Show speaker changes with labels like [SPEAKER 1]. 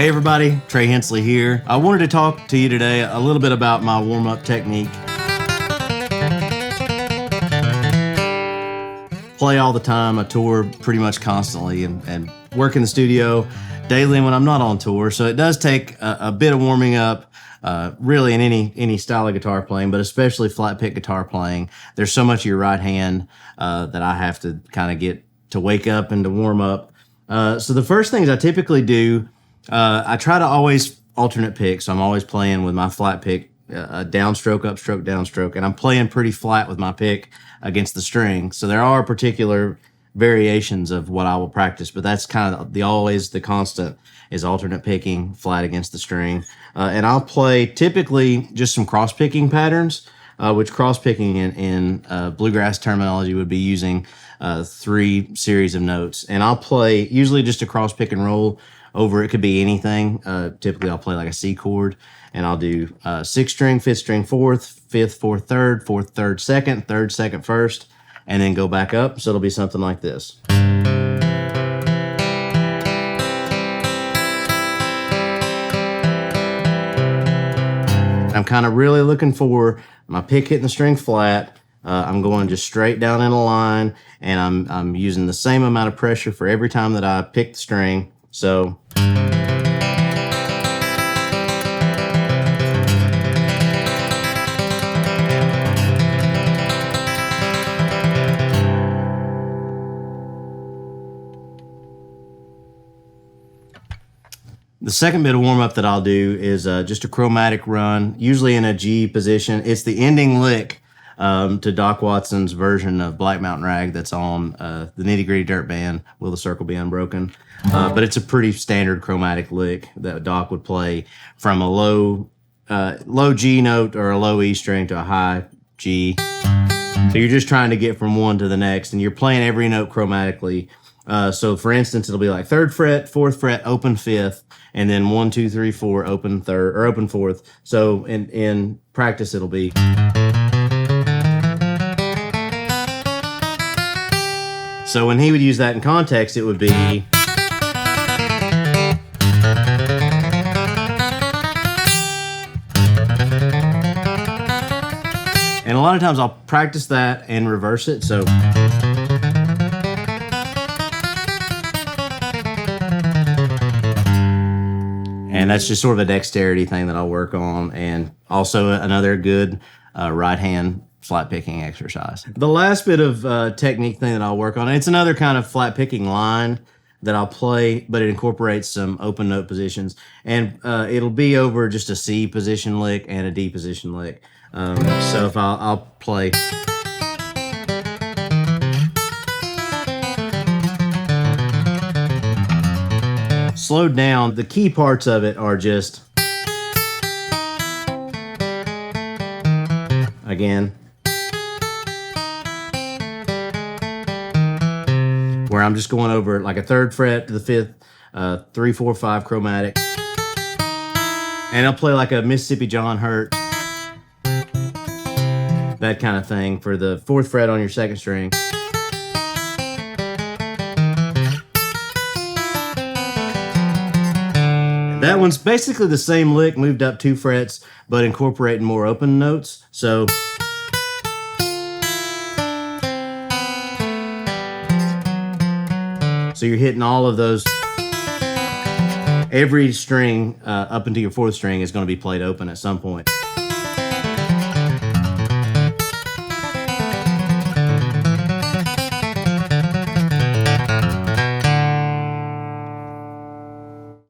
[SPEAKER 1] Hey everybody, Trey Hensley here. I wanted to talk to you today a little bit about my warm-up technique. Play all the time, I tour pretty much constantly and work in the studio daily when I'm not on tour, so it does take a bit of warming up, really in any style of guitar playing, but especially flat pick guitar playing. There's so much of your right hand that I have to kind of get to wake up and to warm up. So the first things I typically do, I try to always alternate pick, so I'm always playing with my flat pick, downstroke, upstroke, downstroke, and I'm playing pretty flat with my pick against the string. So there are particular variations of what I will practice, but that's kind of always the constant is alternate picking flat against the string. And I'll play typically just some cross picking patterns, which cross picking in bluegrass terminology would be using 3 series of notes. And I'll play usually just a cross pick and roll over. It could be anything. Typically I'll play like a C chord, and I'll do 6th string, 5th string, 4th, 5th, 4th, 3rd, 4th, 3rd, 2nd, 3rd, 2nd, 1st, and then go back up. So it'll be something like this. I'm kind of really looking for my pick hitting the string flat. I'm going just straight down in a line, and I'm using the same amount of pressure for every time that I pick the string. So the second bit of warm-up that I'll do is just a chromatic run, usually in a G position. It's the ending lick to Doc Watson's version of Black Mountain Rag that's on the Nitty Gritty Dirt Band, Will the Circle Be Unbroken? But it's a pretty standard chromatic lick that Doc would play from a low G note or a low E string to a high G. So you're just trying to get from one to the next, and you're playing every note chromatically. So for instance, it'll be like 3rd fret, 4th fret, open 5th, and then 1, 2, 3, 4, open 3rd or open 4th. So in practice, it'll be. So when he would use that in context, it would be. And a lot of times I'll practice that and reverse it. So. And that's just sort of a dexterity thing that I'll work on, and also another good right hand flat picking exercise. The last bit of technique thing that I'll work on, it's another kind of flat picking line that I'll play, but it incorporates some open note positions, and it'll be over just a C position lick and a D position lick. So if I'll play. Slowed down, the key parts of it are just, again, where I'm just going over like a 3rd fret to the 5th, 3, 4, 5 chromatic, and I'll play like a Mississippi John Hurt, that kind of thing for the 4th fret on your 2nd string. That one's basically the same lick, moved up 2 frets, but incorporating more open notes. So you're hitting all of those. Every string up into your 4th string is going to be played open at some point.